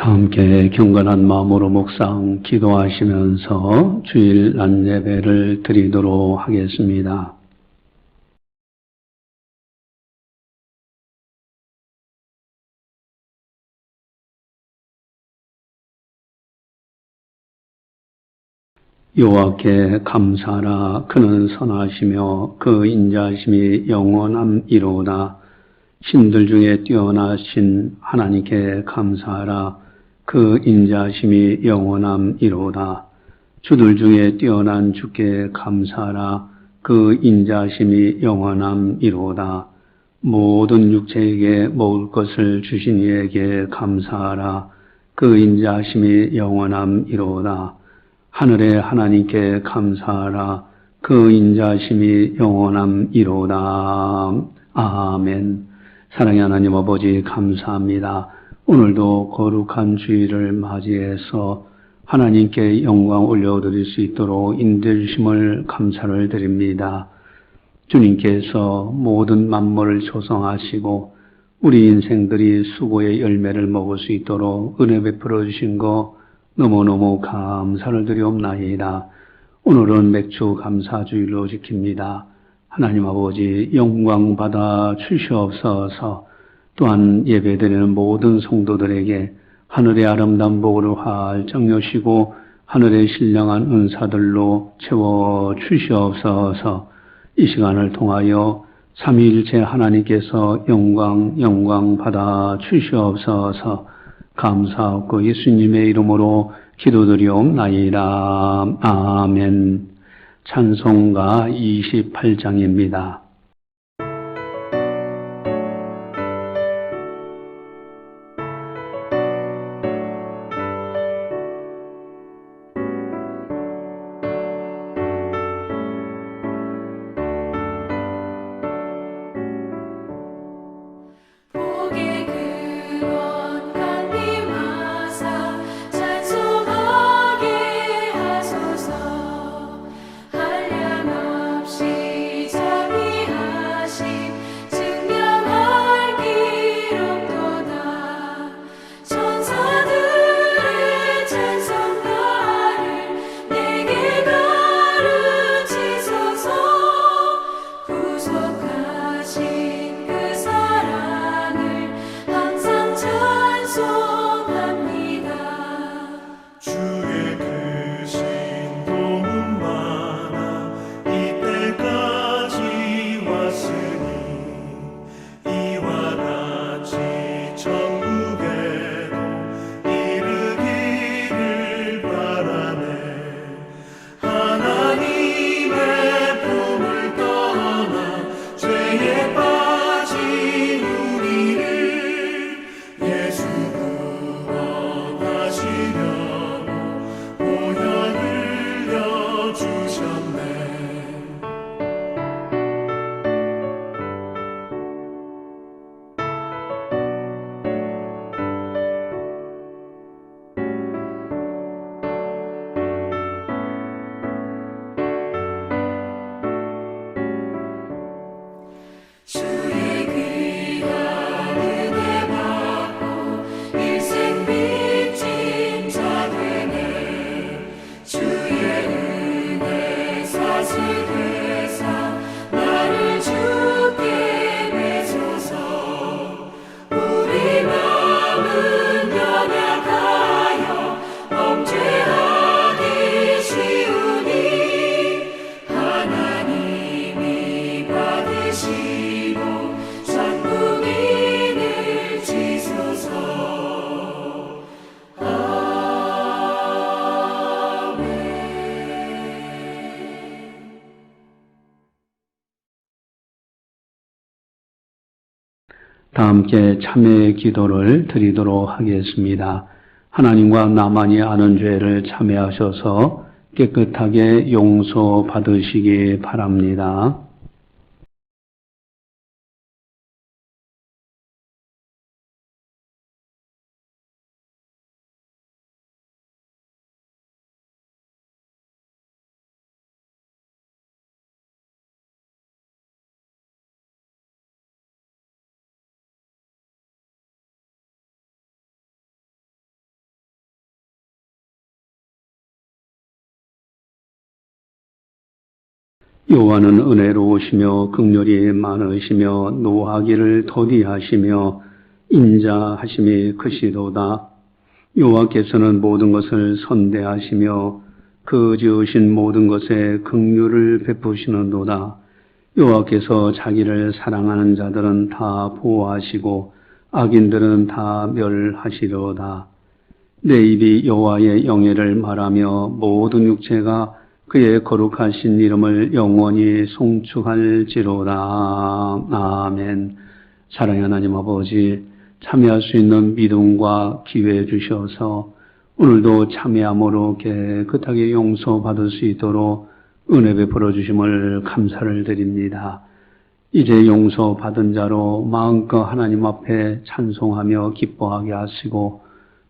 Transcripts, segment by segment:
다 함께 경건한 마음으로 묵상 기도하시면서 주일 낮 예배를 드리도록 하겠습니다. 여호와께 감사하라. 그는 선하시며 그 인자하심이 영원함이로다. 신들 중에 뛰어나신 하나님께 감사하라. 그 인자하심이 영원함이로다. 주들 중에 뛰어난 주께 감사하라. 그 인자하심이 영원함이로다. 모든 육체에게 먹을 것을 주신 이에게 감사하라. 그 인자하심이 영원함이로다. 하늘의 하나님께 감사하라. 그 인자하심이 영원함이로다. 아멘. 사랑의 하나님 아버지 감사합니다. 오늘도 거룩한 주일을 맞이해서 하나님께 영광 올려드릴 수 있도록 인도해 주심을 감사를 드립니다. 주님께서 모든 만물을 조성하시고 우리 인생들이 수고의 열매를 먹을 수 있도록 은혜 베풀어 주신 거 너무너무 감사를 드리옵나이다. 오늘은 맥주 감사주일로 지킵니다. 하나님 아버지 영광 받아 주시옵소서. 또한 예배드리는 모든 성도들에게 하늘의 아름다운 복을 활짝 여시고 하늘의 신령한 은사들로 채워 주시옵소서. 이 시간을 통하여 삼위일체 하나님께서 영광 받아 주시옵소서. 감사하고 예수님의 이름으로 기도드리옵나이다. 아멘. 찬송가 28장입니다. 다 함께 참회의 기도를 드리도록 하겠습니다. 하나님과 나만이 아는 죄를 참회하셔서 깨끗하게 용서받으시기 바랍니다. 여호와는 은혜로우시며 긍휼이 많으시며 노하기를 더디하시며 인자하심이 크시도다. 여호와께서는 모든 것을 선대하시며 그 지으신 모든 것에 긍휼을 베푸시는도다. 여호와께서 자기를 사랑하는 자들은 다 보호하시고 악인들은 다 멸하시려다. 내 입이 여호와의 영예를 말하며 모든 육체가 그의 거룩하신 이름을 영원히 송축할지로다. 아멘. 사랑의 하나님 아버지, 참여할 수 있는 믿음과 기회 주셔서 오늘도 참여함으로 깨끗하게 용서받을 수 있도록 은혜 베풀어 주심을 감사를 드립니다. 이제 용서받은 자로 마음껏 하나님 앞에 찬송하며 기뻐하게 하시고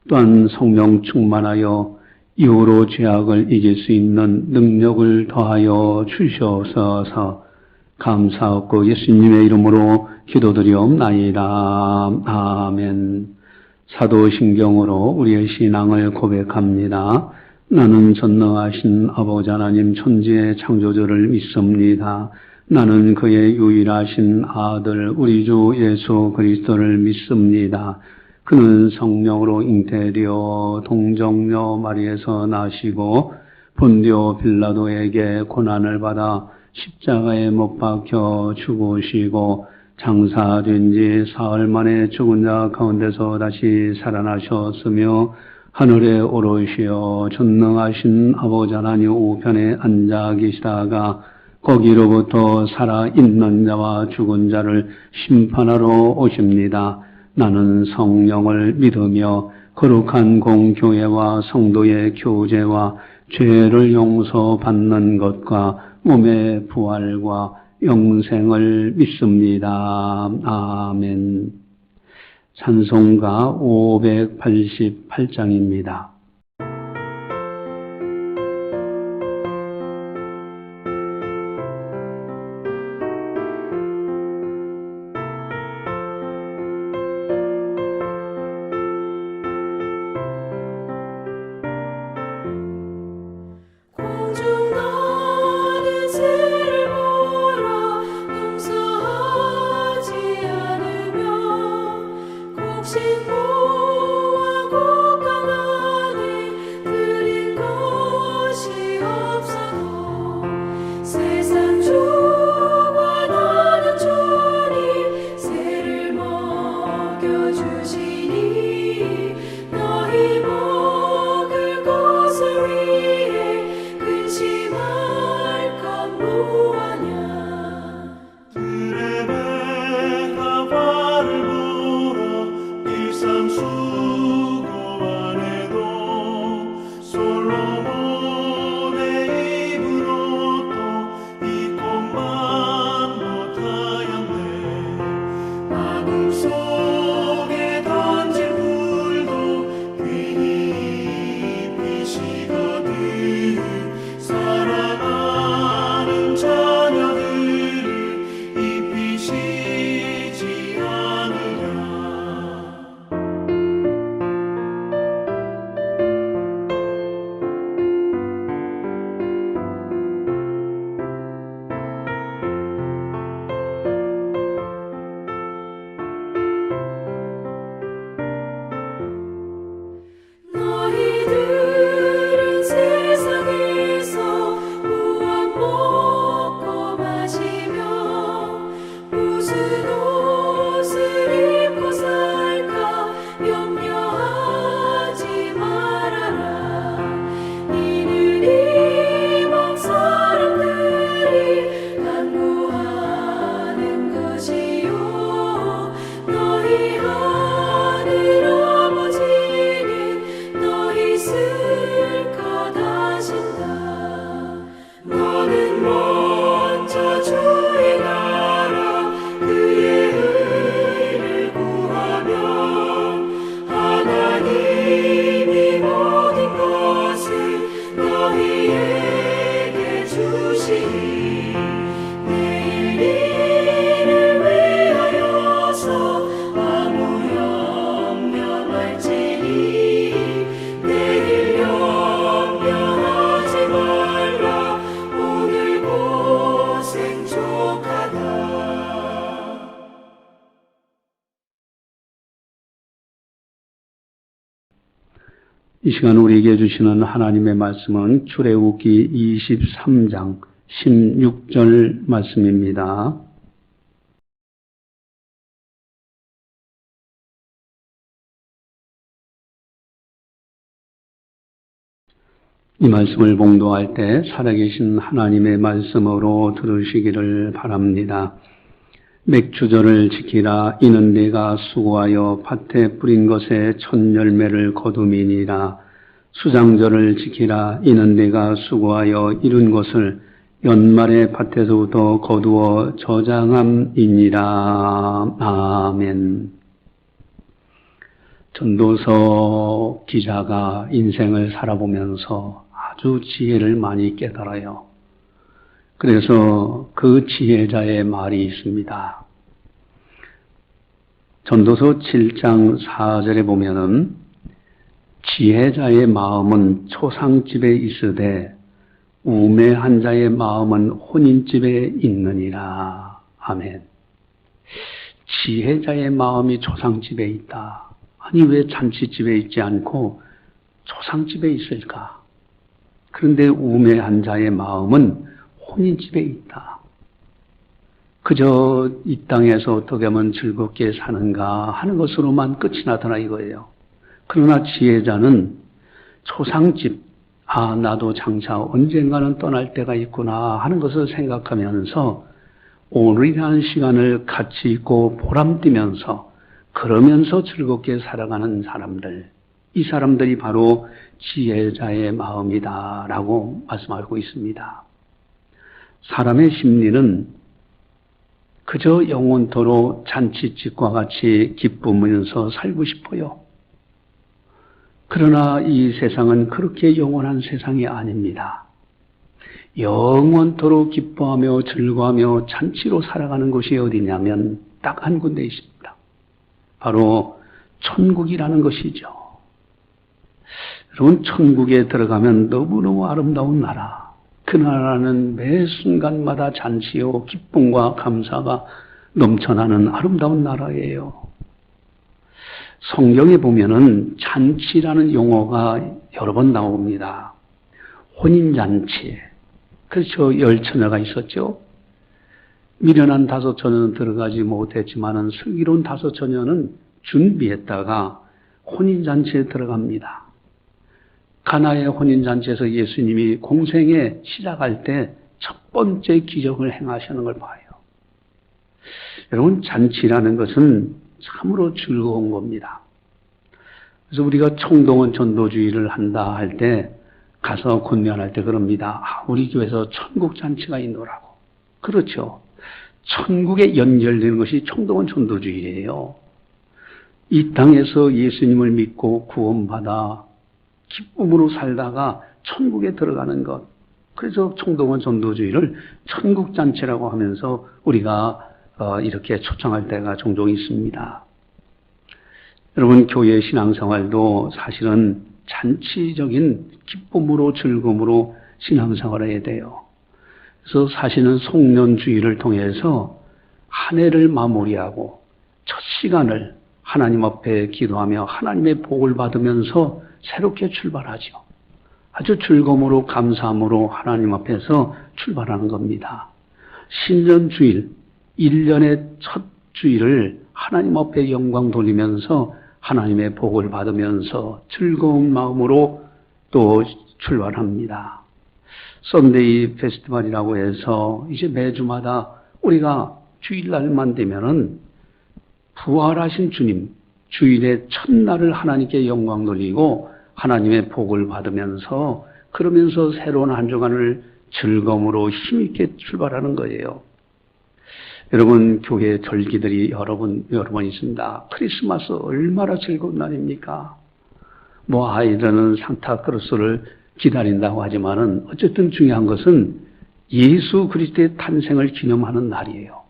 또한 성령 충만하여 이후로 죄악을 이길 수 있는 능력을 더하여 주셔서 감사하고 예수님의 이름으로 기도드리옵나이다. 아멘. 사도신경으로 우리의 신앙을 고백합니다. 나는 전능하신 아버지 하나님 천지의 창조주를 믿습니다. 나는 그의 유일하신 아들 우리 주 예수 그리스도를 믿습니다. 그는 성령으로 잉태되어 동정녀 마리에서 나시고 본디오 빌라도에게 고난을 받아 십자가에 못 박혀 죽으시고 장사된 지 사흘 만에 죽은 자 가운데서 다시 살아나셨으며 하늘에 오르시어 전능하신 아버지 하나님 우편에 앉아 계시다가 거기로부터 살아있는 자와 죽은 자를 심판하러 오십니다. 나는 성령을 믿으며 거룩한 공교회와 성도의 교제와 죄를 용서받는 것과 몸의 부활과 영생을 믿습니다. 아멘. 찬송가 588장입니다. 신고와 곡간한 이 시간 우리에게 주시는 하나님의 말씀은 출애굽기 23장 16절 말씀입니다. 이 말씀을 봉독할 때 살아계신 하나님의 말씀으로 들으시기를 바랍니다. 맥주절을 지키라. 이는 네가 수고하여 밭에 뿌린 것에 첫 열매를 거둠이니라. 수장절을 지키라. 이는 네가 수고하여 이룬 것을 연말에 밭에서부터 거두어 저장함이니라. 아멘. 전도서 기자가 인생을 살아보면서 아주 지혜를 많이 깨달아요. 그래서 그 지혜자의 말이 있습니다. 전도서 7장 4절에 보면은 지혜자의 마음은 초상집에 있으되 우매한 자의 마음은 혼인집에 있느니라. 아멘. 지혜자의 마음이 초상집에 있다. 아니 왜 잔치집에 있지 않고 초상집에 있을까? 그런데 우매한 자의 마음은 혼인집에 있다. 그저 이 땅에서 어떻게 하면 즐겁게 사는가 하는 것으로만 끝이 나더라 이거예요. 그러나 지혜자는 초상집, 나도 장차 언젠가는 떠날 때가 있구나 하는 것을 생각하면서 오늘이라는 시간을 가치 있고 보람뛰면서 그러면서 즐겁게 살아가는 사람들, 이 사람들이 바로 지혜자의 마음이다라고 말씀하고 있습니다. 사람의 심리는 그저 영원토록 잔치집과 같이 기쁘면서 살고 싶어요. 그러나 이 세상은 그렇게 영원한 세상이 아닙니다. 영원토록 기뻐하며 즐거워하며 잔치로 살아가는 곳이 어디냐면 딱 한 군데 있습니다. 바로 천국이라는 것이죠. 여러분, 천국에 들어가면 너무너무 아름다운 나라. 그 나라는 매 순간마다 잔치요 기쁨과 감사가 넘쳐나는 아름다운 나라예요. 성경에 보면은 잔치라는 용어가 여러 번 나옵니다. 혼인잔치. 그렇죠. 10처녀가 있었죠. 미련한 5처녀는 들어가지 못했지만은 슬기로운 5처녀는 준비했다가 혼인잔치에 들어갑니다. 가나의 혼인잔치에서 예수님이 공생에 시작할 때 첫 번째 기적을 행하시는 걸 봐요. 여러분, 잔치라는 것은 참으로 즐거운 겁니다. 그래서 우리가 총동원 전도주의를 한다 할 때 가서 권면할 때 그럽니다. 우리 교회에서 천국 잔치가 있노라고. 그렇죠. 천국에 연결되는 것이 총동원 전도주의예요. 이 땅에서 예수님을 믿고 구원받아 기쁨으로 살다가 천국에 들어가는 것. 그래서 총동원 전도주의를 천국잔치라고 하면서 우리가 이렇게 초청할 때가 종종 있습니다. 여러분, 교회 신앙생활도 사실은 잔치적인 기쁨으로 즐거움으로 신앙생활을 해야 돼요. 그래서 사실은 송년주의를 통해서 한 해를 마무리하고 첫 시간을 하나님 앞에 기도하며 하나님의 복을 받으면서 새롭게 출발하죠. 아주 즐거움으로 감사함으로 하나님 앞에서 출발하는 겁니다. 신년주일, 1년의 첫 주일을 하나님 앞에 영광 돌리면서 하나님의 복을 받으면서 즐거운 마음으로 또 출발합니다. 썬데이 페스티벌이라고 해서 이제 매주마다 우리가 주일날만 되면은 부활하신 주님, 주일의 첫날을 하나님께 영광 돌리고 하나님의 복을 받으면서 그러면서 새로운 한 주간을 즐거움으로 힘있게 출발하는 거예요. 여러분, 교회 절기들이 여러 번 있습니다. 크리스마스 얼마나 즐거운 날입니까? 아이들은 산타크로스를 기다린다고 하지만은 어쨌든 중요한 것은 예수 그리스도의 탄생을 기념하는 날이에요.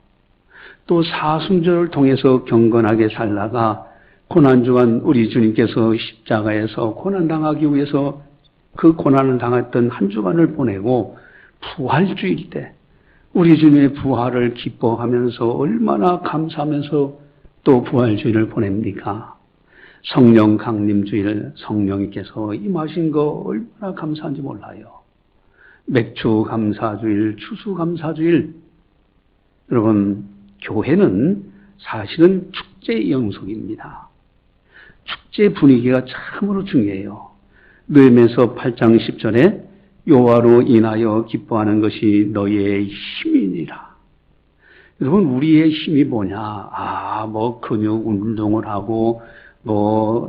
또 사순절을 통해서 경건하게 살다가 고난주간 우리 주님께서 십자가에서 고난당하기 위해서 그 고난을 당했던 한 주간을 보내고 부활주일 때 우리 주님의 부활을 기뻐하면서 얼마나 감사하면서 또 부활주일을 보냅니까? 성령 강림주일 성령님께서 임하신 거 얼마나 감사한지 몰라요. 맥주 감사주일, 추수 감사주일. 여러분, 교회는 사실은 축제의 영속입니다. 축제 분위기가 참으로 중요해요. 르헤미야서 8장 10절에 여호와로 인하여 기뻐하는 것이 너희의 힘이니라. 여러분, 우리의 힘이 뭐냐? 뭐 근육 운동을 하고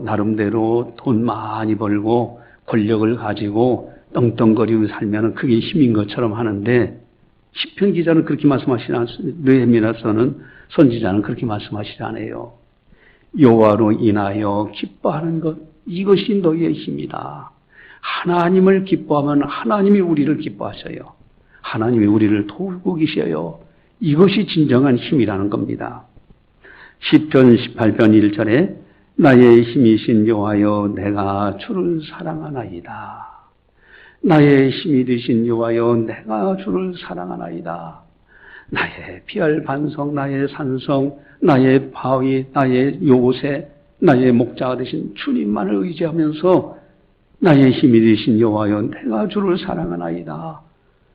나름대로 돈 많이 벌고 권력을 가지고 떵떵거리고 살면 그게 힘인 것처럼 하는데, 시편 기자는 그렇게 말씀하시지 않습니다. 느헤미야서는 선지자는 그렇게 말씀하시지 않아요. 여호와로 인하여 기뻐하는 것, 이것이 너희의 힘이다. 하나님을 기뻐하면 하나님이 우리를 기뻐하셔요. 하나님이 우리를 도우고 계셔요. 이것이 진정한 힘이라는 겁니다. 시편 18편 1절에 나의 힘이신 여호와여 내가 주를 사랑하나이다. 나의 힘이 되신 여호와여 내가 주를 사랑하나이다. 나의 피할 반석, 나의 산성, 나의 바위, 나의 요새, 나의 목자가 되신 주님만을 의지하면서 나의 힘이 되신 여호와여 내가 주를 사랑하나이다.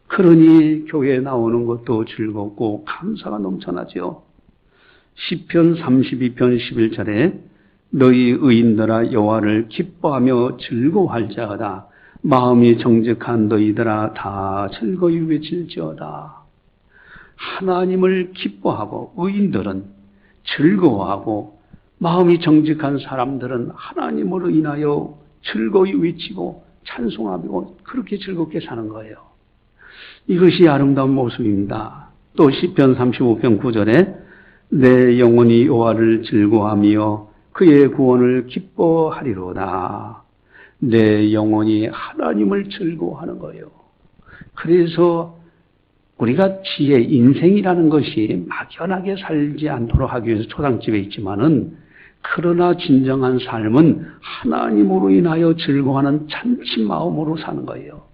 그러니 교회에 나오는 것도 즐겁고 감사가 넘쳐나죠. 시편 32편 11절에 너희 의인들아 여호와를 기뻐하며 즐거워할지어다. 마음이 정직한 너희들아 다 즐거이 외칠지어다. 하나님을 기뻐하고 의인들은 즐거워하고 마음이 정직한 사람들은 하나님으로 인하여 즐거이 외치고 찬송하고 그렇게 즐겁게 사는 거예요. 이것이 아름다운 모습입니다. 또 시편 35편 9절에 내 영혼이 여호와를 즐거워하며 그의 구원을 기뻐하리로다. 내 영혼이 하나님을 즐거워하는 거예요. 그래서 우리가 지혜, 인생이라는 것이 막연하게 살지 않도록 하기 위해서 초상집에 있지만은, 그러나 진정한 삶은 하나님으로 인하여 즐거워하는 잔치 마음으로 사는 거예요.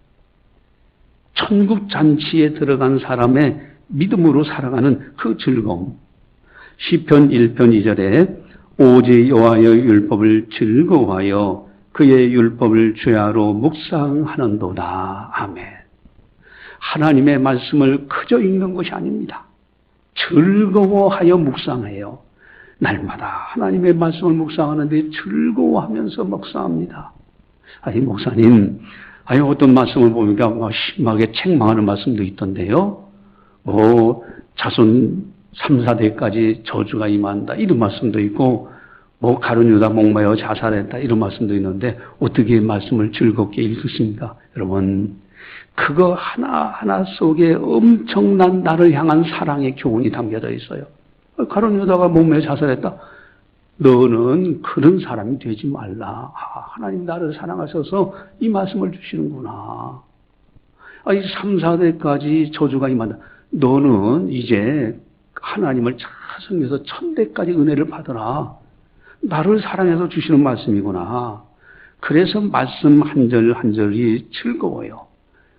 천국 잔치에 들어간 사람의 믿음으로 살아가는 그 즐거움. 시편 1편 2절에 오직 여호와의 율법을 즐거워하여 그의 율법을 주야로 묵상하는도다. 아멘. 하나님의 말씀을 그저 읽는 것이 아닙니다. 즐거워하여 묵상해요. 날마다 하나님의 말씀을 묵상하는데 즐거워하면서 묵상합니다. 아니, 목사님, 어떤 말씀을 보니까 심하게 책망하는 말씀도 있던데요. 자손 3, 4대까지 저주가 임한다. 이런 말씀도 있고, 가룟 유다 목마여 자살했다. 이런 말씀도 있는데, 어떻게 말씀을 즐겁게 읽으십니까? 여러분, 그거 하나하나 속에 엄청난 나를 향한 사랑의 교훈이 담겨져 있어요. 가룟 유다가 목마여 자살했다. 너는 그런 사람이 되지 말라. 하나님 나를 사랑하셔서 이 말씀을 주시는구나. 이 3, 4대까지 저주가 임한다. 너는 이제 하나님을 잘 섬겨서 1000대까지 은혜를 받으라. 나를 사랑해서 주시는 말씀이구나. 그래서 말씀 한 절 한 절이 즐거워요.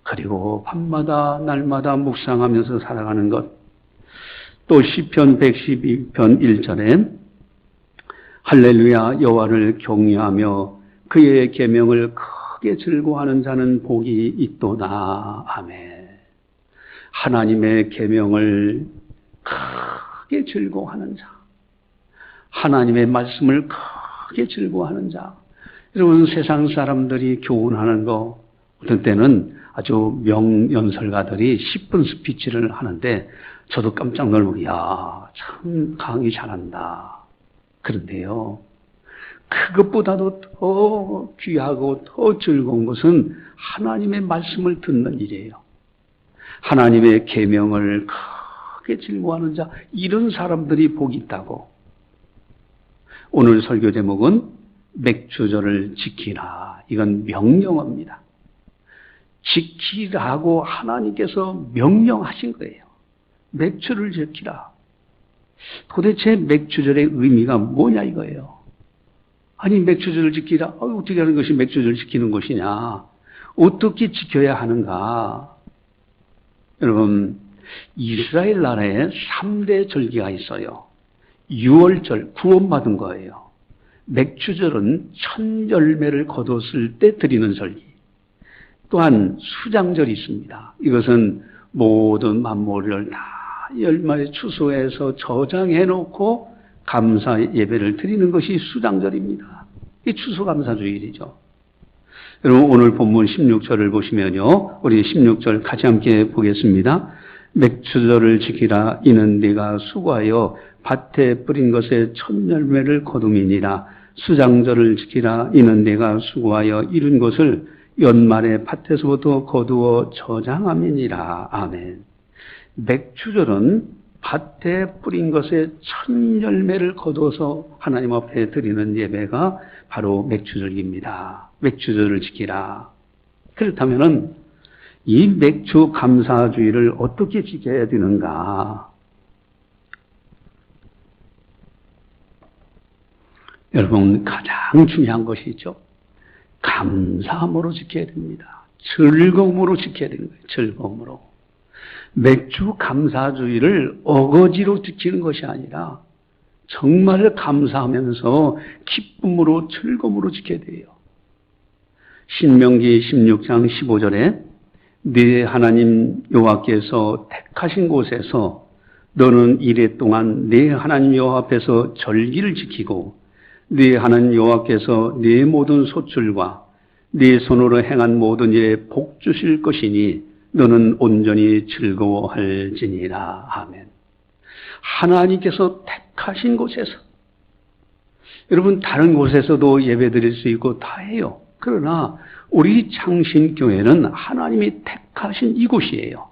그리고 밤마다 날마다 묵상하면서 살아가는 것. 또 시편 112편 1절에 할렐루야 여호와를 경외하며 그의 계명을 크게 즐거워하는 자는 복이 있도다. 아멘. 하나님의 계명을 크게 즐거워하는 자, 하나님의 말씀을 크게 즐거워하는 자. 여러분, 세상 사람들이 교훈하는 거 어떤 때는 아주 명연설가들이 10분 스피치를 하는데 저도 깜짝 놀고 참 강의 잘한다. 그런데요, 그것보다도 더 귀하고 더 즐거운 것은 하나님의 말씀을 듣는 일이에요. 하나님의 계명을 크게 즐거워하는 자, 이런 사람들이 복이 있다고. 오늘 설교 제목은 맥주절을 지키라. 이건 명령어입니다. 지키라고 하나님께서 명령하신 거예요. 맥주를 지키라. 도대체 맥주절의 의미가 뭐냐 이거예요. 아니, 맥주절을 지키라. 어떻게 하는 것이 맥주절을 지키는 것이냐. 어떻게 지켜야 하는가. 여러분, 이스라엘 나라에 3대 절기가 있어요. 6월절, 구원받은 거예요. 맥주절은 첫 열매를 거뒀을 때 드리는 절기. 또한 수장절이 있습니다. 이것은 모든 만물을 다 열마의 추수해서 저장해 놓고 감사 예배를 드리는 것이 수장절입니다. 이 추수감사주일이죠. 여러분 오늘 본문 16절을 보시면요. 우리 16절 같이 함께 보겠습니다. 맥주절을 지키라. 이는 네가 수고하여 밭에 뿌린 것의 첫 열매를 거둠이니라. 수장절을 지키라. 이는 네가 수고하여 이룬 것을 연말에 밭에서부터 거두어 저장함이니라. 아멘. 맥주절은 밭에 뿌린 것의 첫 열매를 거둬서 하나님 앞에 드리는 예배가 바로 맥주절입니다. 맥주절을 지키라. 그렇다면은 이 맥주 감사주의를 어떻게 지켜야 되는가? 여러분 가장 중요한 것이 있죠. 감사함으로 지켜야 됩니다. 즐거움으로 지켜야 되는 거예요. 즐거움으로. 맥주 감사주의를 어거지로 지키는 것이 아니라 정말 감사하면서 기쁨으로 즐거움으로 지켜야 돼요. 신명기 16장 15절에 네 하나님 여호와께서 택하신 곳에서 너는 이레 동안 네 하나님 여호와 앞에서 절기를 지키고 네 하나님 여호와께서 네 모든 소출과 네 손으로 행한 모든 일에 복 주실 것이니 너는 온전히 즐거워할지니라. 아멘. 하나님께서 택하신 곳에서, 여러분 다른 곳에서도 예배 드릴 수 있고 다 해요. 그러나 우리 창신교회는 하나님이 택하신 이곳이에요.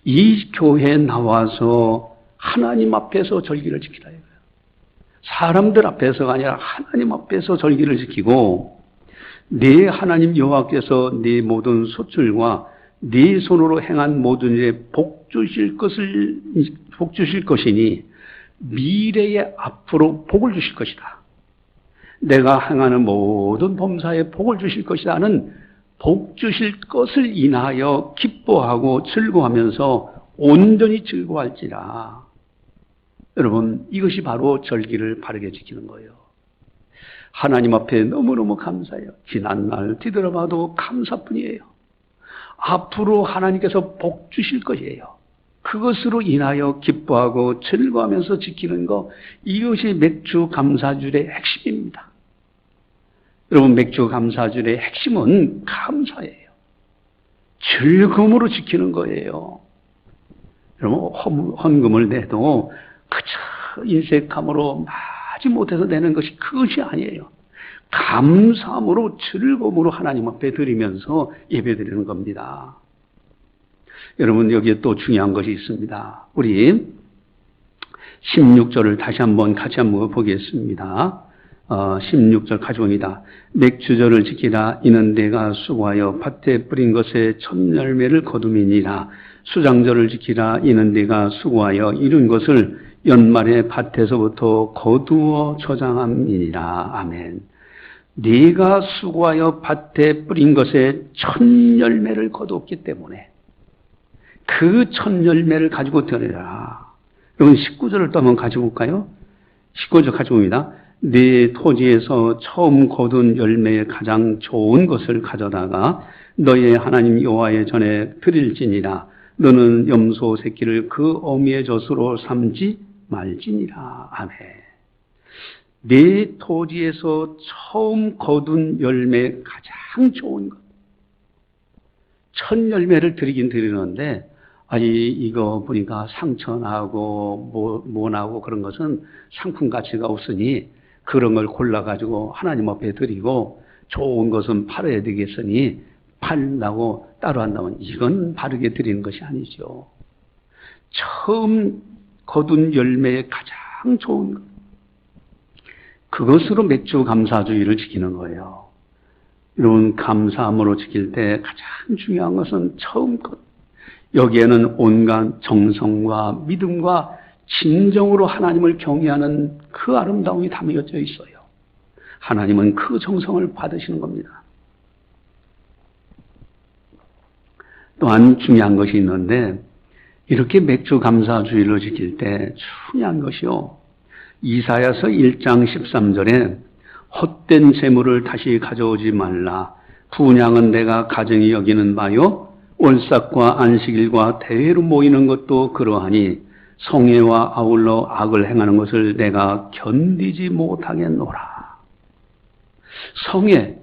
이 교회에 나와서 하나님 앞에서 절기를 지키라 이거예요. 사람들 앞에서가 아니라 하나님 앞에서 절기를 지키고 네 하나님 여호와께서 네 모든 소출과 네 손으로 행한 모든 일에 복 주실 것이니 미래에 앞으로 복을 주실 것이다. 내가 행하는 모든 범사에 복을 주실 것이라는 복 주실 것을 인하여 기뻐하고 즐거워하면서 온전히 즐거워할지라. 여러분 이것이 바로 절기를 바르게 지키는 거예요. 하나님 앞에 너무너무 감사해요. 지난날 뒤돌아봐도 감사뿐이에요. 앞으로 하나님께서 복 주실 것이에요. 그것으로 인하여 기뻐하고 즐거워하면서 지키는 것, 이것이 맥주 감사주일의 핵심입니다. 여러분 맥주 감사주일의 핵심은 감사예요. 즐거움으로 지키는 거예요. 여러분 헌금을 내도 그저 인색함으로 마지 못해서 내는 것이 그것이 아니에요. 감사함으로 즐거움으로 하나님 앞에 드리면서 예배드리는 겁니다. 여러분 여기에 또 중요한 것이 있습니다. 우리 16절을 다시 한번 같이 한번 보겠습니다. 16절 가져옵니다. 맥주절을 지키라. 이는 내가 수고하여 밭에 뿌린 것의 첫 열매를 거둠이니라. 수장절을 지키라. 이는 내가 수고하여 이룬 것을 연말에 밭에서부터 거두어 저장함이니라. 아멘. 네가 수고하여 밭에 뿌린 것의 첫 열매를 거두었기 때문에 그 첫 열매를 가지고 드려라. 여러분 19절을 또 한번 가져볼까요? 19절 가져옵니다. 네 토지에서 처음 거둔 열매의 가장 좋은 것을 가져다가 너의 하나님 여호와의 전에 드릴지니라. 너는 염소 새끼를 그 어미의 젖으로 삼지 말지니라. 아멘. 네 토지에서 처음 거둔 열매 가장 좋은 것. 첫 열매를 드리긴 드리는데 이거 보니까 상처나고 모나고 그런 것은 상품 가치가 없으니 그런 걸 골라가지고 하나님 앞에 드리고 좋은 것은 팔아야 되겠으니 팔라고 따로 한다면 이건 바르게 드리는 것이 아니죠. 처음 거둔 열매의 가장 좋은 것. 그것으로 맥주 감사주의를 지키는 거예요. 여러분 감사함으로 지킬 때 가장 중요한 것은 처음 것. 여기에는 온갖 정성과 믿음과 진정으로 하나님을 경외하는 그 아름다움이 담겨져 있어요. 하나님은 그 정성을 받으시는 겁니다. 또한 중요한 것이 있는데 이렇게 맥주 감사주의를 지킬 때 중요한 것이요. 이사야서 1장 13절에 헛된 재물을 다시 가져오지 말라. 분향은 내가 가정이 여기는 바요. 월삭과 안식일과 대회로 모이는 것도 그러하니 성회와 아울러 악을 행하는 것을 내가 견디지 못하겠노라. 성회,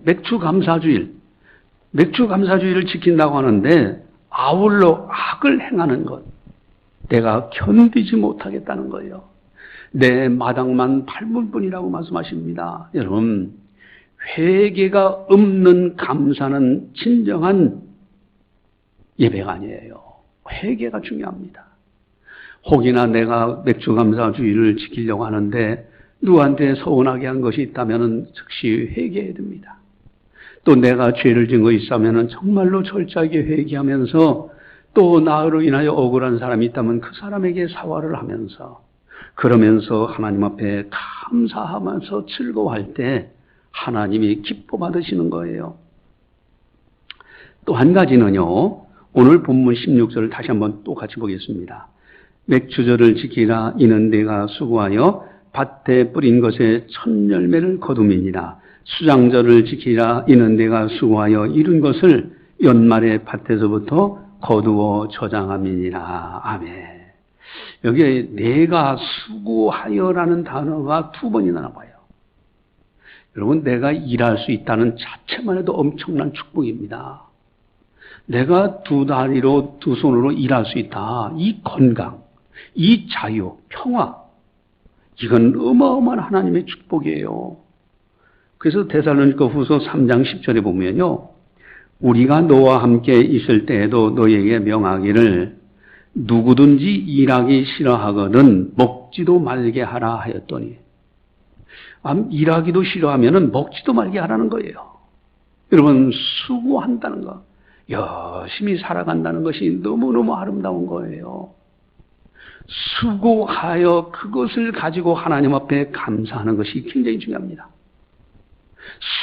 맥주감사주일을 지킨다고 하는데 아울러 악을 행하는 것, 내가 견디지 못하겠다는 거예요. 내 마당만 밟을 뿐이라고 말씀하십니다. 여러분, 회개가 없는 감사는 진정한 예배가 아니에요. 회개가 중요합니다. 혹이나 내가 맥주감사주의를 지키려고 하는데 누구한테 서운하게 한 것이 있다면 즉시 회개해야 됩니다. 또 내가 죄를 지은 것이 있다면 정말로 철저하게 회개하면서 또 나로 인하여 억울한 사람이 있다면 그 사람에게 사과를 하면서 그러면서 하나님 앞에 감사하면서 즐거워할 때 하나님이 기뻐 받으시는 거예요. 또 한 가지는요, 오늘 본문 16절을 다시 한번 또 같이 보겠습니다. 맥주절을 지키라. 이는 내가 수고하여 밭에 뿌린 것에 첫 열매를 거둠이니라. 수장절을 지키라. 이는 내가 수고하여 이룬 것을 연말에 밭에서부터 거두어 저장함이니라. 아멘. 여기에 내가 수고하여라는 단어가 두 번이나 나와요. 여러분, 내가 일할 수 있다는 자체만 해도 엄청난 축복입니다. 내가 두 다리로 두 손으로 일할 수 있다. 이 건강, 이 자유, 평화, 이건 어마어마한 하나님의 축복이에요. 그래서 데살로니가 후서 3장 10절에 보면요, 우리가 너와 함께 있을 때에도 너에게 명하기를 누구든지 일하기 싫어하거든 먹지도 말게 하라 하였더니, 일하기도 싫어하면 먹지도 말게 하라는 거예요. 여러분, 수고한다는 거, 열심히 살아간다는 것이 너무너무 아름다운 거예요. 수고하여 그것을 가지고 하나님 앞에 감사하는 것이 굉장히 중요합니다.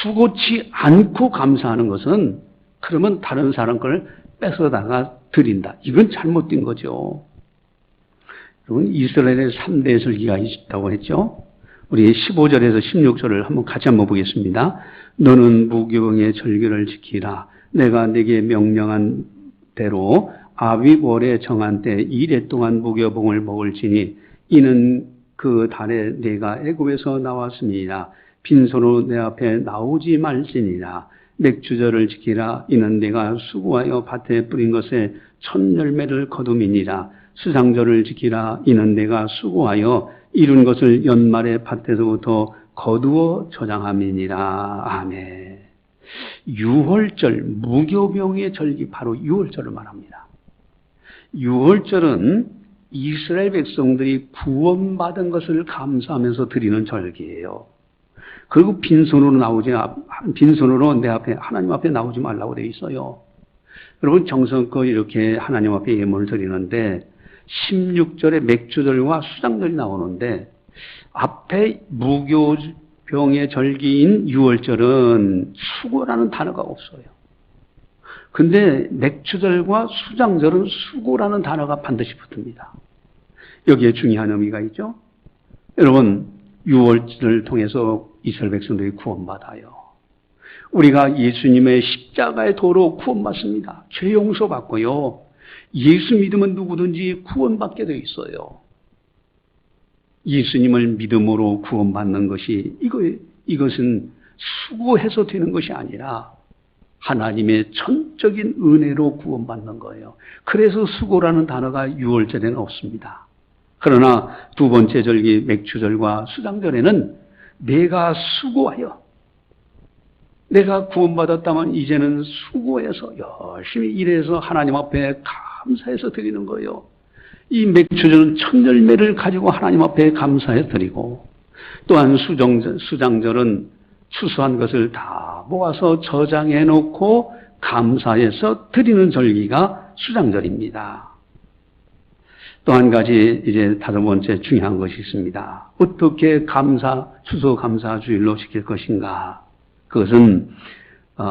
수고치 않고 감사하는 것은 그러면 다른 사람 걸 뺏어다가 드린다. 이건 잘못된 거죠. 여러분, 이스라엘의 3대 절기가 있다고 했죠. 우리 15절에서 16절을 같이 한번 보겠습니다. 너는 무교병의 절기를 지키라. 내가 네게 명령한 대로 아비월에 정한 때 2래 동안 무교병을 먹을지니 이는 그 달에 내가 애굽에서 나왔습니다. 빈손으로 내 앞에 나오지 말지니라. 맥주절을 지키라. 이는 내가 수고하여 밭에 뿌린 것에 첫 열매를 거둠이니라. 수상절을 지키라. 이는 내가 수고하여 이룬 것을 연말에 밭에서부터 거두어 저장함이니라. 아멘. 유월절, 무교병의 절기, 바로 유월절을 말합니다. 유월절은 이스라엘 백성들이 구원받은 것을 감사하면서 드리는 절기예요. 그리고 빈손으로 내 앞에, 하나님 앞에 나오지 말라고 되어 있어요. 여러분, 정성껏 이렇게 하나님 앞에 예물을 드리는데 16절에 맥주절과 수장절이 나오는데 앞에 무교병의 절기인 유월절은 수고라는 단어가 없어요. 근데 맥주절과 수장절은 수고라는 단어가 반드시 붙습니다. 여기에 중요한 의미가 있죠. 여러분, 유월절을 통해서 이스라엘 백성들이 구원받아요. 우리가 예수님의 십자가의 도로 구원받습니다. 죄 용서받고요. 예수 믿으면 누구든지 구원받게 되어 있어요. 예수님을 믿음으로 구원받는 것이 이것은 수고해서 되는 것이 아니라 하나님의 전적인 은혜로 구원받는 거예요. 그래서 수고라는 단어가 유월절에는 없습니다. 그러나 두 번째 절기 맥주절과 수장절에는 내가 수고하여, 내가 구원받았다면 이제는 수고해서 열심히 일해서 하나님 앞에 감사해서 드리는 거예요. 이 맥주절은 첫 열매를 가지고 하나님 앞에 감사해 드리고, 또한 수장절은 추수한 것을 다 모아서 저장해 놓고 감사해서 드리는 절기가 수장절입니다. 또 한 가지 이제 다섯 번째 중요한 것이 있습니다. 어떻게 추수 감사 주일로 지킬 것인가? 그것은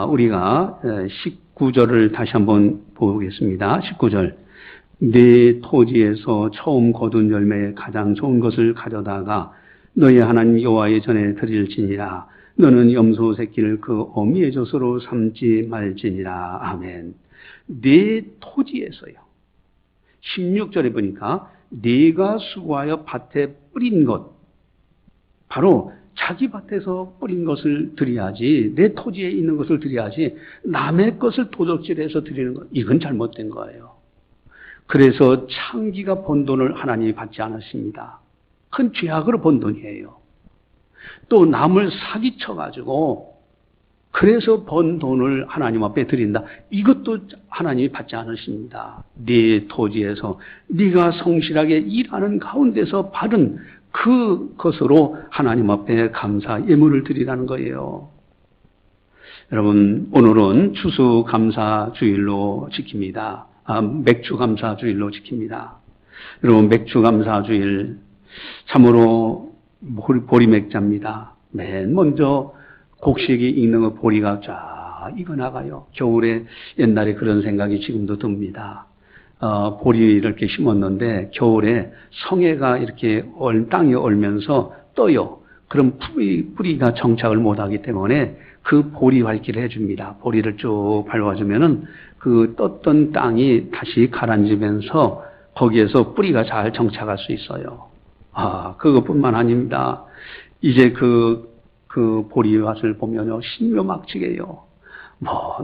우리가 19절을 다시 한번 보겠습니다. 19절. 네 토지에서 처음 거둔 열매에 가장 좋은 것을 가져다가 너희 하나님 여호와의 전에 드릴지니라. 너는 염소 새끼를 그 어미의 젖으로 삼지 말지니라. 아멘. 네 토지에서요. 16절에 보니까 네가 수고하여 밭에 뿌린 것, 바로 자기 밭에서 뿌린 것을 드려야지, 내 토지에 있는 것을 드려야지 남의 것을 도적질해서 드리는 것, 이건 잘못된 거예요. 그래서 창기가 번 돈을 하나님이 받지 않았습니다. 큰 죄악으로 번 돈이에요. 또 남을 사기쳐가지고 그래서 번 돈을 하나님 앞에 드린다. 이것도 하나님이 받지 않으십니다. 네 토지에서 네가 성실하게 일하는 가운데서 받은 그것으로 하나님 앞에 감사 예물을 드리라는 거예요. 여러분, 오늘은 추수감사주일로 지킵니다. 맥주감사주일로 지킵니다. 여러분, 맥주감사주일 참으로 보리맥자입니다. 맨 먼저 곡식이 익는 거 보리가 쫙 익어나가요. 겨울에 옛날에 그런 생각이 지금도 듭니다. 보리를 이렇게 심었는데 겨울에 성해가 이렇게 땅에 얼면서 떠요. 그럼 뿌리가 정착을 못하기 때문에 그 보리 밟기를 해줍니다. 보리를 쭉 밟아주면은 그 떴던 땅이 다시 가라앉으면서 거기에서 뿌리가 잘 정착할 수 있어요. 그것뿐만 아닙니다. 이제 그 보리밭을 보면요, 신묘막측해요.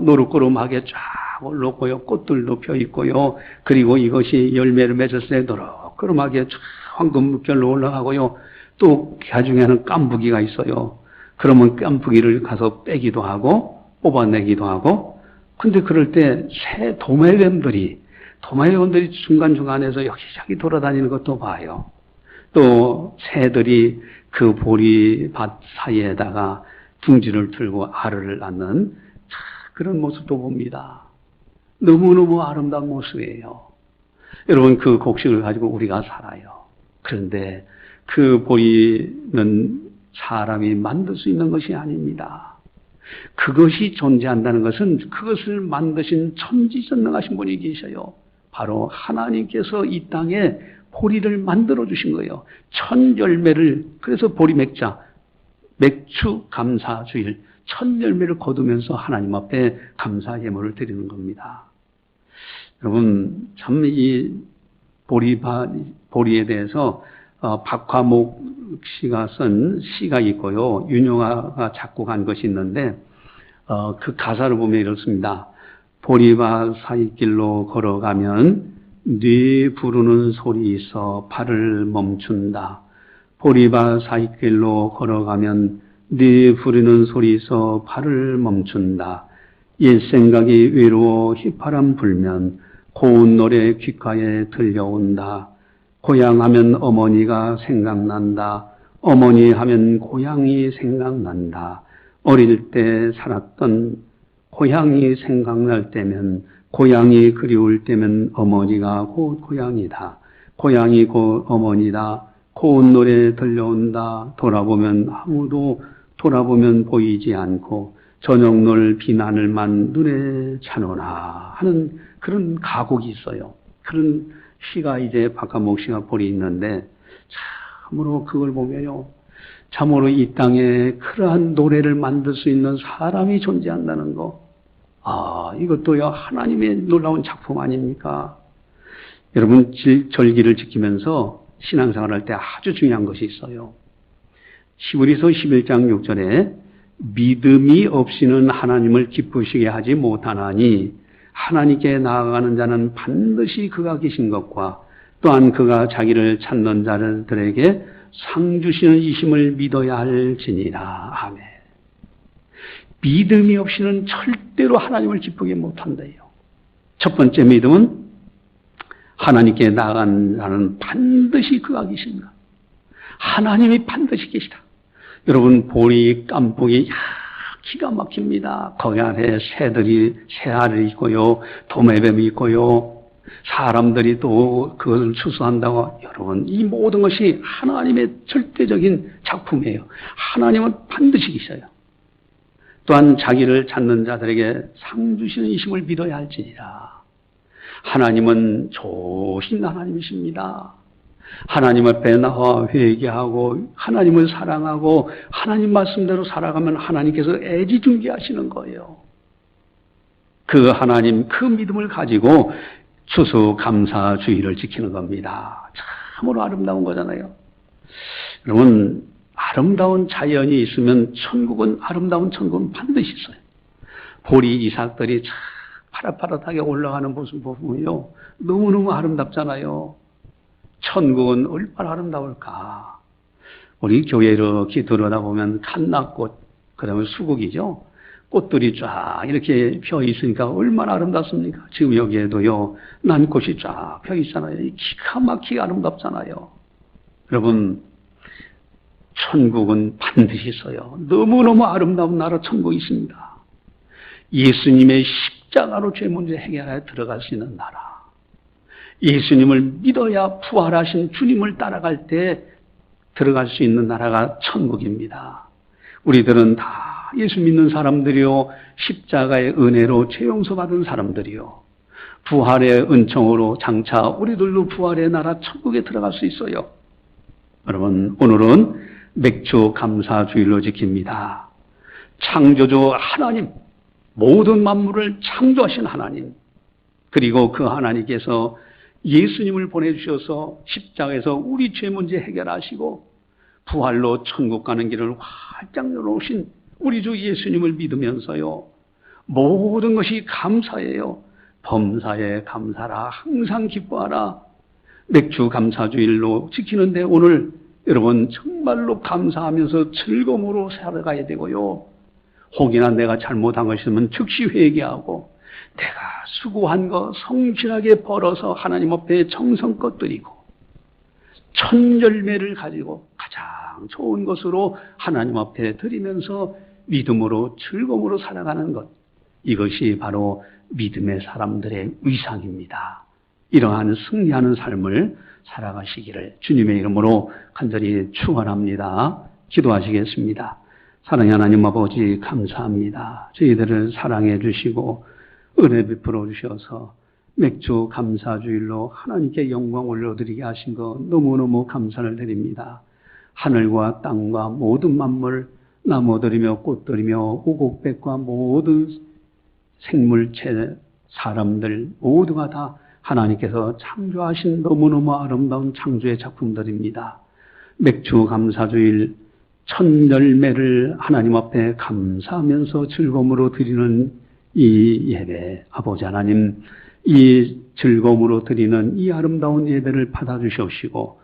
노릇고름하게 쫙 올랐고요, 꽃들도 펴 있고요, 그리고 이것이 열매를 맺었을 때 노릇고름하게 쫙 황금묵결로 올라가고요, 또 가중에는 깐부기가 있어요. 그러면 깐부기를 가서 빼기도 하고, 뽑아내기도 하고, 근데 그럴 때 새 도마뱀들이 중간중간에서 여기저기 돌아다니는 것도 봐요. 또 새들이 그 보리밭 사이에다가 둥지를 틀고 알을 낳는 그런 모습도 봅니다. 너무너무 아름다운 모습이에요. 여러분, 그 곡식을 가지고 우리가 살아요. 그런데 그 보리는 사람이 만들 수 있는 것이 아닙니다. 그것이 존재한다는 것은 그것을 만드신 천지전능하신 분이 계셔요. 바로 하나님께서 이 땅에 보리를 만들어 주신 거예요. 천 열매를, 그래서 보리 맥자, 맥주 감사주일, 천 열매를 거두면서 하나님 앞에 감사 예물을 드리는 겁니다. 여러분, 참 이 보리에 대해서 박화목 씨가 쓴 시가 있고요, 윤영아가 작곡한 것이 있는데 그 가사를 보면 이렇습니다. 보리밭 사이길로 걸어가면 네 부르는 소리 있어 발을 멈춘다. 보리밭 사이길로 걸어가면 네 부르는 소리 있어 발을 멈춘다. 옛 생각이 외로워 휘파람 불면 고운 노래 귓가에 들려온다. 고향 하면 어머니가 생각난다. 어머니 하면 고향이 생각난다. 어릴 때 살았던 고향이 생각날 때면, 고향이 그리울 때면 어머니가 곧 고향이다. 고향이 곧 어머니다. 고운 노래 들려온다. 돌아보면 보이지 않고 저녁놀 비나늘만 눈에 차노라 하는 그런 가곡이 있어요. 그런 시가 이제 박한목 씨가 볼이 있는데, 참으로 그걸 보면요, 참으로 이 땅에 그러한 노래를 만들 수 있는 사람이 존재한다는 거, 이것도요 하나님의 놀라운 작품 아닙니까? 여러분, 절기를 지키면서 신앙생활할 때 아주 중요한 것이 있어요. 히브리서 11장 6절에 믿음이 없이는 하나님을 기쁘시게 하지 못하나니 하나님께 나아가는 자는 반드시 그가 계신 것과 또한 그가 자기를 찾는 자들에게 상 주시는 이심을 믿어야 할지니라. 아멘. 믿음이 없이는 절대로 하나님을 기쁘게 못한대요. 첫 번째 믿음은 하나님께 나아가는 자는 반드시 그가 계신다. 하나님이 반드시 계시다. 여러분, 보리, 깐풍이 기가 막힙니다. 거기 안에 새알이 있고요, 도매뱀이 있고요, 사람들이 또 그것을 추수한다고. 여러분, 이 모든 것이 하나님의 절대적인 작품이에요. 하나님은 반드시 계셔요. 또한 자기를 찾는 자들에게 상 주시는 이심을 믿어야 할지니라. 하나님은 좋으신 하나님이십니다. 하나님 앞에 나와 회개하고 하나님을 사랑하고 하나님 말씀대로 살아가면 하나님께서 애지중지하시는 거예요. 그 하나님, 그 믿음을 가지고 추수감사주의를 지키는 겁니다. 참으로 아름다운 거잖아요. 여러분, 아름다운 자연이 있으면 아름다운 천국은 반드시 있어요. 보리 이삭들이 참 파릇파릇하게 올라가는 모습 보면요, 너무너무 아름답잖아요. 천국은 얼마나 아름다울까. 우리 교회 이렇게 들여다보면 칸나꽃, 그 다음에 수국이죠. 꽃들이 쫙 이렇게 펴 있으니까 얼마나 아름답습니까? 지금 여기에도요, 난꽃이 쫙 펴 있잖아요. 기가 막히게 아름답잖아요. 여러분, 천국은 반드시 있어요. 너무너무 아름다운 나라 천국이 있습니다. 예수님의 십자가로 죄 문제 해결하여 들어갈 수 있는 나라. 예수님을 믿어야 부활하신 주님을 따라갈 때 들어갈 수 있는 나라가 천국입니다. 우리들은 다 예수 믿는 사람들이요, 십자가의 은혜로 죄 용서받은 사람들이요, 부활의 은총으로 장차 우리들도 부활의 나라 천국에 들어갈 수 있어요. 여러분, 오늘은 맥주 감사주일로 지킵니다. 창조주 하나님, 모든 만물을 창조하신 하나님, 그리고 그 하나님께서 예수님을 보내주셔서 십자가에서 우리 죄 문제 해결하시고 부활로 천국 가는 길을 활짝 열어오신 우리 주 예수님을 믿으면서요, 모든 것이 감사예요. 범사에 감사라, 항상 기뻐하라. 맥주 감사주일로 지키는데 오늘 여러분 정말로 감사하면서 즐거움으로 살아가야 되고요, 혹이나 내가 잘못한 것이 있으면 즉시 회개하고 내가 수고한 거 성실하게 벌어서 하나님 앞에 정성껏 드리고 천열매를 가지고 가장 좋은 것으로 하나님 앞에 드리면서 믿음으로 즐거움으로 살아가는 것, 이것이 바로 믿음의 사람들의 위상입니다. 이러한 승리하는 삶을 살아가시기를 주님의 이름으로 간절히 축원합니다. 기도하시겠습니다. 사랑의 하나님 아버지, 감사합니다. 저희들을 사랑해 주시고 은혜 베풀어 주셔서 맥주 감사주일로 하나님께 영광 올려드리게 하신 것 너무너무 감사를 드립니다. 하늘과 땅과 모든 만물, 나무들이며 꽃들이며 오곡백과 모든 생물체, 사람들 모두가 다 하나님께서 창조하신 너무너무 아름다운 창조의 작품들입니다. 맥주 감사주일 천열매를 하나님 앞에 감사하면서 즐거움으로 드리는 이 예배, 아버지 하나님, 이 즐거움으로 드리는 이 아름다운 예배를 받아주시옵시고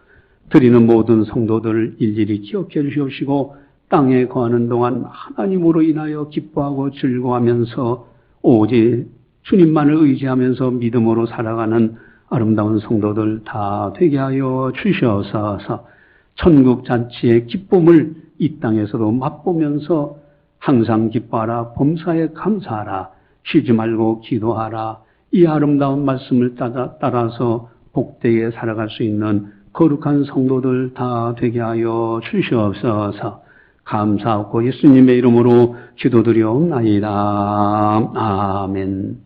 드리는 모든 성도들을 일일이 기억해 주시옵시고 땅에 거하는 동안 하나님으로 인하여 기뻐하고 즐거워하면서 오직 주님만을 의지하면서 믿음으로 살아가는 아름다운 성도들 다 되게 하여 주시옵소서. 천국 잔치의 기쁨을 이 땅에서도 맛보면서 항상 기뻐하라, 범사에 감사하라, 쉬지 말고 기도하라, 이 아름다운 말씀을 따라서 복되게 살아갈 수 있는 거룩한 성도들 다 되게 하여 주시옵소서. 감사하고 예수님의 이름으로 기도드리옵나이다. 아멘.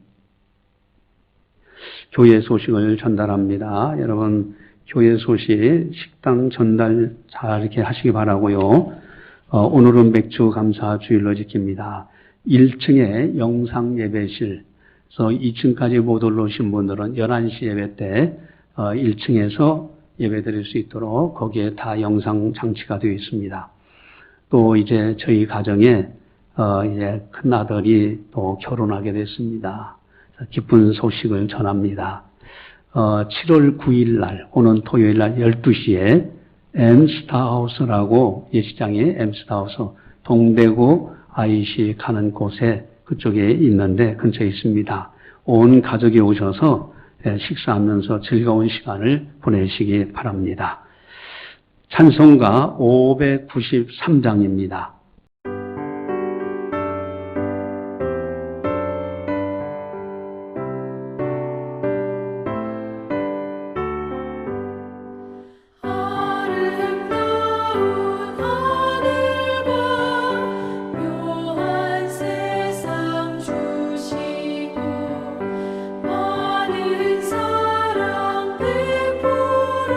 교회 소식을 전달합니다. 여러분, 교회 소식 식당 전달 잘 이렇게 하시기 바라고요. 오늘은 맥주 감사 주일로 지킵니다. 1층에 영상 예배실, 그래서 2층까지 못 올라오신 분들은 11시 예배 때 1층에서 예배 드릴 수 있도록 거기에 다 영상 장치가 되어 있습니다. 또 이제 저희 가정에 이제 큰아들이 또 결혼하게 됐습니다. 기쁜 소식을 전합니다. 7월 9일 날, 오는 토요일 날 12시에 엠스타하우스라고 예식장에 엠스타하우스 동대구 IC 가는 곳에 그쪽에 있는데 근처에 있습니다. 온 가족이 오셔서 식사하면서 즐거운 시간을 보내시기 바랍니다. 찬송가 593장입니다. 사랑 베풀어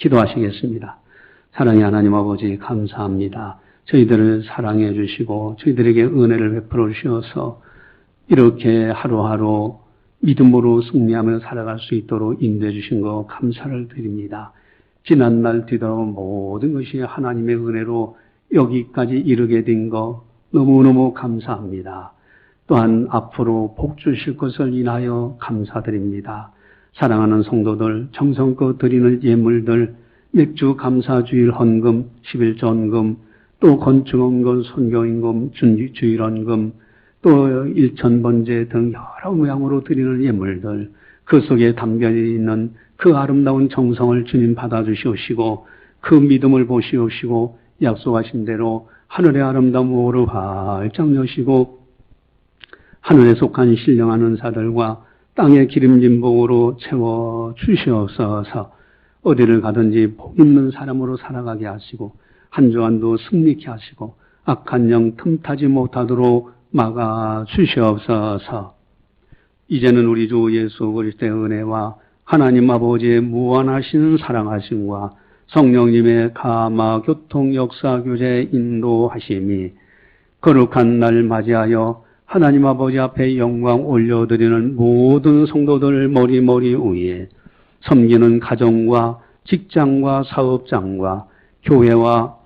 기도하시겠습니다. 사랑의 하나님 아버지 감사합니다. 저희들을 사랑해 주시고 저희들에게 은혜를 베풀어 주셔서 이렇게 하루하루 믿음으로 승리하며 살아갈 수 있도록 인도해 주신 거 감사를 드립니다. 지난날 뒤돌아본 모든 것이 하나님의 은혜로 여기까지 이르게 된 거 너무너무 감사합니다. 또한 앞으로 복 주실 것을 인하여 감사드립니다. 사랑하는 성도들 정성껏 드리는 예물들 맥주 감사주일 헌금, 11전금, 또 건축헌금, 선교임금, 주일헌금, 또 일천번제 등 여러 모양으로 드리는 예물들 그 속에 담겨 있는 그 아름다운 정성을 주님 받아주시옵시고 그 믿음을 보시옵시고 약속하신 대로 하늘의 아름다운 오를 활짝 여시고 하늘에 속한 신령한 은사들과 땅의 기름진 복으로 채워 주시옵소서. 어디를 가든지 복 있는 사람으로 살아가게 하시고 한 주 한도 승리케 하시고 악한 영 틈타지 못하도록 막아 주시옵소서. 이제는 우리 주 예수 그리스도의 은혜와 하나님 아버지의 무한하신 사랑하심과 성령님의 감화 교통 역사 교제 인도하심이 거룩한 날 맞이하여 하나님 아버지 앞에 영광 올려드리는 모든 성도들 머리 위에 섬기는 가정과 직장과 사업장과 교회와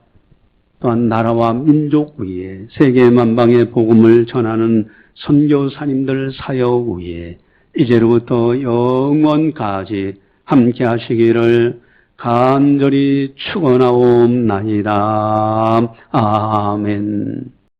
또한 나라와 민족 위에 세계 만방의 복음을 전하는 선교사님들 사역 위에 이제로부터 영원까지 함께 하시기를 간절히 축원하옵나이다. 아멘.